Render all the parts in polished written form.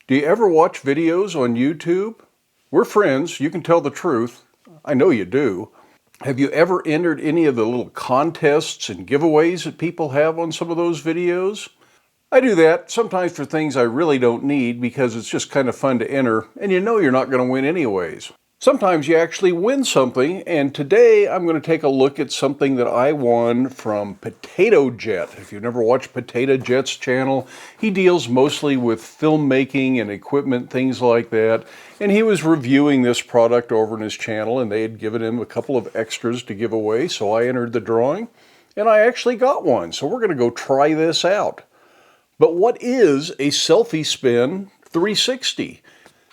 Do you ever watch videos on YouTube? We're friends, you can tell the truth. I know you do. Have you ever entered any of the little contests and giveaways that people have on some of those videos? I do that sometimes for things I really don't need because it's just kind of fun to enter, and you know you're not going to win anyways. Sometimes you actually win something, and today I'm going to take a look at something that I won from Potato Jet. If you've never watched Potato Jet's channel, he deals mostly with filmmaking and equipment, things like that. And he was reviewing this product over on his channel, and they had given him a couple of extras to give away, so I entered the drawing, and I actually got one. So we're going to go try this out. But what is a Selfie Spin 360?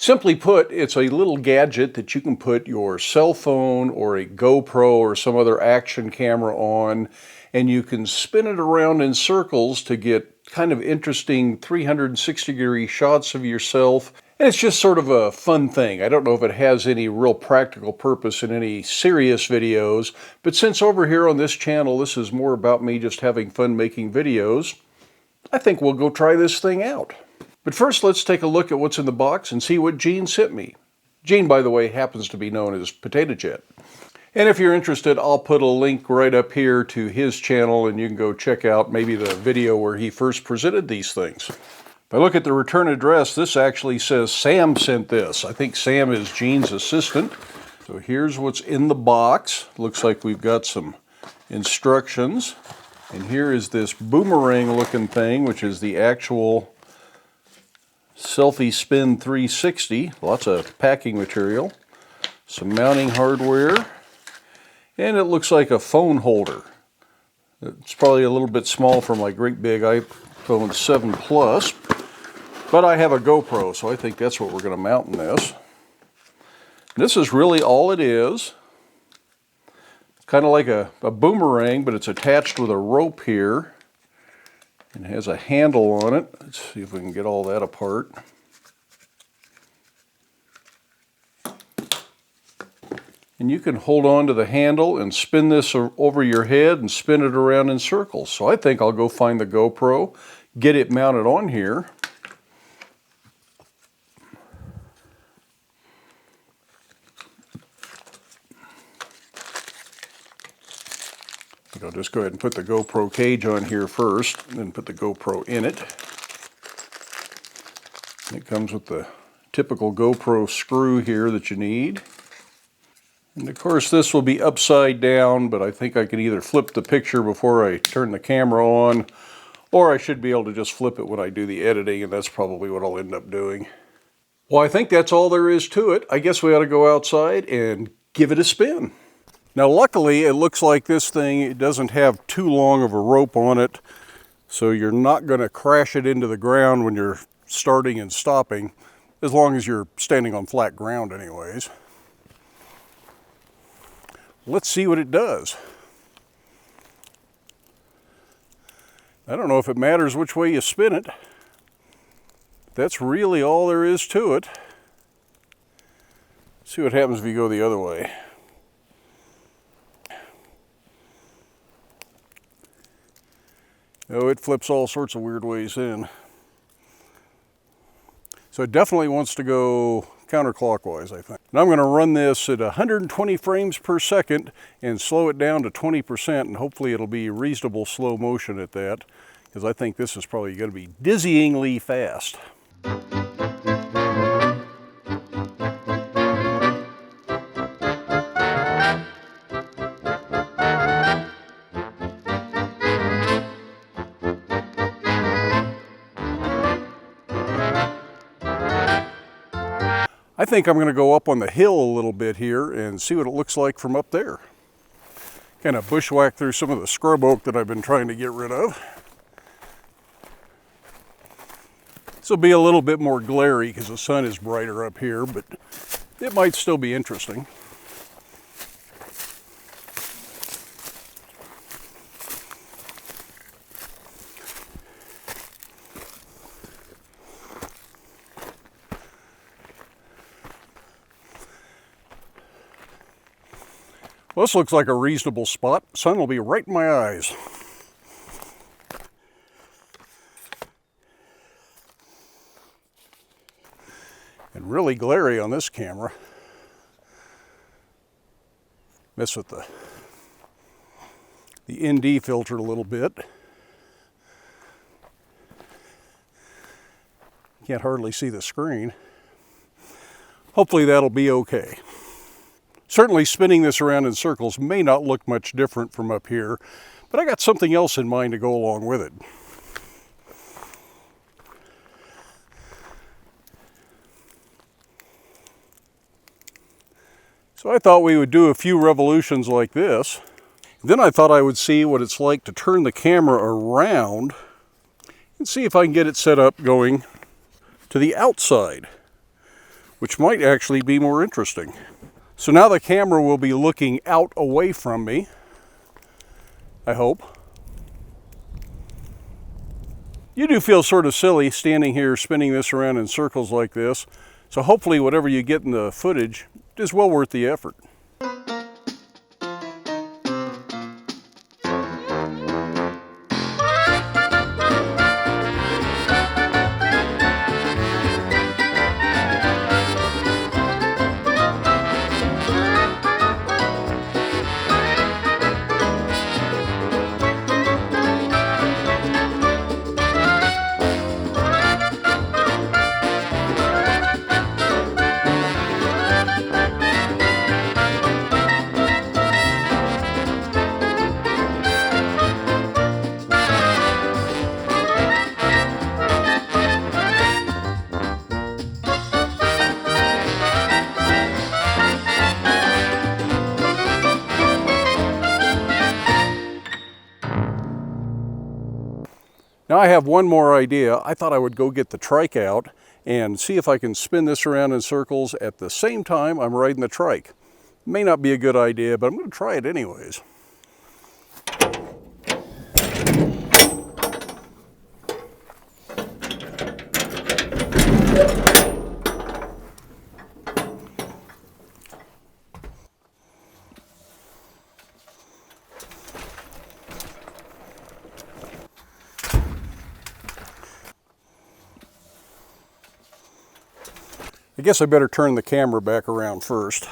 Simply put, it's a little gadget that you can put your cell phone or a GoPro or some other action camera on, and you can spin it around in circles to get kind of interesting 360-degree shots of yourself. And it's just sort of a fun thing. I don't know if it has any real practical purpose in any serious videos, but since over here on this channel, this is more about me just having fun making videos, I think we'll go try this thing out. But first, let's take a look at what's in the box and see what Gene sent me. Gene, by the way, happens to be known as Potato Jet. And if you're interested, I'll put a link right up here to his channel, and you can go check out maybe the video where he first presented these things. If I look at the return address, this actually says Sam sent this. I think Sam is Gene's assistant. So here's what's in the box. Looks like we've got some instructions. And here is this boomerang looking thing, which is the actual Selfie Spin 360, lots of packing material, some mounting hardware, and it looks like a phone holder. It's probably a little bit small for my great big iPhone 7 Plus, but I have a GoPro, so I think that's what we're going to mount in this. This is really all it is. It's kind of like a boomerang, but it's attached with a rope here. It has a handle on it. Let's see if we can get all that apart. And you can hold on to the handle and spin this over your head and spin it around in circles. So I think I'll go find the GoPro, get it mounted on here. I'll just go ahead and put the GoPro cage on here first, and then put the GoPro in it. It comes with the typical GoPro screw here that you need. And of course this will be upside down, but I think I can either flip the picture before I turn the camera on, or I should be able to just flip it when I do the editing, and that's probably what I'll end up doing. Well, I think that's all there is to it. I guess we ought to go outside and give it a spin. Now luckily it looks like this thing, it doesn't have too long of a rope on it, so you're not going to crash it into the ground when you're starting and stopping, as long as you're standing on flat ground anyways. Let's see what it does. I don't know if it matters which way you spin it. That's really all there is to it. Let's see what happens if you go the other way. Oh, it flips all sorts of weird ways in. So it definitely wants to go counterclockwise, I think. And I'm going to run this at 120 frames per second and slow it down to 20%, and hopefully it'll be reasonable slow motion at that, because I think this is probably going to be dizzyingly fast. I think I'm going to go up on the hill a little bit here and see what it looks like from up there. Kind of bushwhack through some of the scrub oak that I've been trying to get rid of. This will be a little bit more glary because the sun is brighter up here, but it might still be interesting. Well, this looks like a reasonable spot. Sun will be right in my eyes. and really glary on this camera. Mess with the ND filter a little bit. Can't hardly see the screen. Hopefully that'll be okay. Certainly spinning this around in circles may not look much different from up here, but I got something else in mind to go along with it. So I thought we would do a few revolutions like this. Then I thought I would see what it's like to turn the camera around and see if I can get it set up going to the outside, which might actually be more interesting. So now the camera will be looking out away from me, I hope. You do feel sort of silly standing here spinning this around in circles like this, so hopefully whatever you get in the footage is well worth the effort. Now I have one more idea. I thought I would go get the trike out and see if I can spin this around in circles at the same time I'm riding the trike. May not be a good idea, but I'm going to try it anyways. I guess I better turn the camera back around first.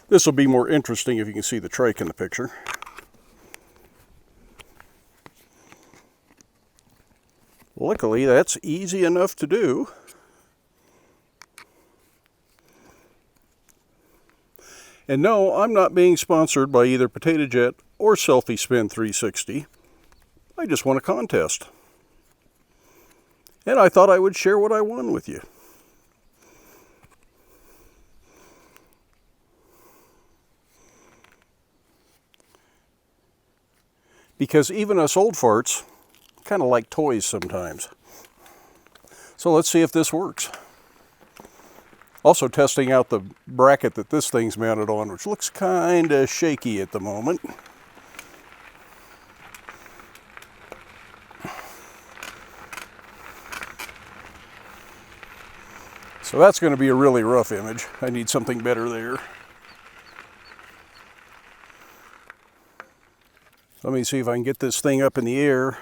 This will be more interesting if you can see the trike in the picture. Luckily, that's easy enough to do. And no, I'm not being sponsored by either Potato Jet or Selfie Spin 360. I just won a contest. And I thought I would share what I won with you. Because even us old farts kind of like toys sometimes. So let's see if this works. Also testing out the bracket that this thing's mounted on, which looks kind of shaky at the moment. So that's going to be a really rough image. I need something better there. Let me see if I can get this thing up in the air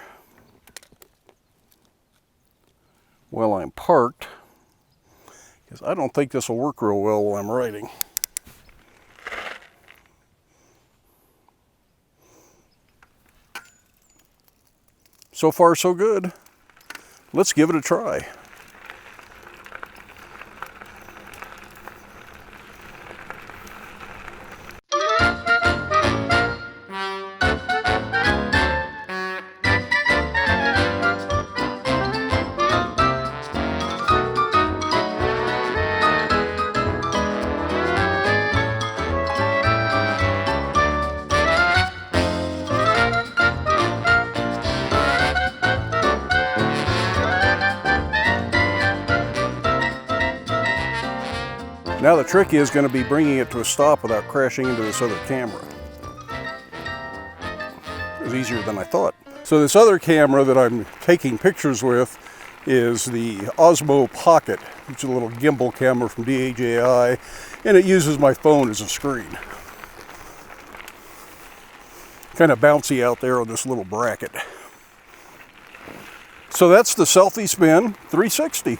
while I'm parked, because I don't think this will work real well while I'm riding. So far, so good. Let's give it a try. Now the trick is going to be bringing it to a stop without crashing into this other camera. It was easier than I thought. So this other camera that I'm taking pictures with is the Osmo Pocket, which is a little gimbal camera from DJI, and it uses my phone as a screen. Kind of bouncy out there on this little bracket. So that's the Selfie Spin 360.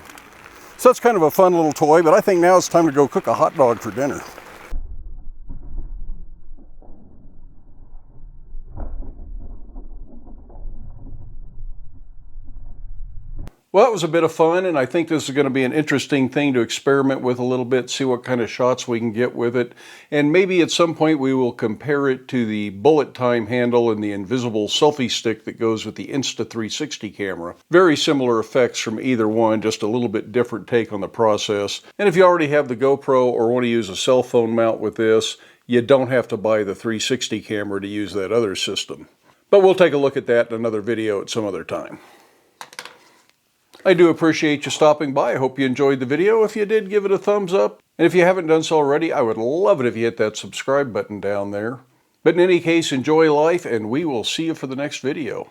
So that's kind of a fun little toy, but I think now it's time to go cook a hot dog for dinner. Well, that was a bit of fun, and I think this is going to be an interesting thing to experiment with a little bit, see what kind of shots we can get with it. And maybe at some point we will compare it to the bullet time handle and the invisible selfie stick that goes with the Insta360 camera. Very similar effects from either one, just a little bit different take on the process. And if you already have the GoPro or want to use a cell phone mount with this, you don't have to buy the 360 camera to use that other system. But we'll take a look at that in another video at some other time. I do appreciate you stopping by. I hope you enjoyed the video. If you did, give it a thumbs up. And if you haven't done so already, I would love it if you hit that subscribe button down there. But in any case, enjoy life, and we will see you for the next video.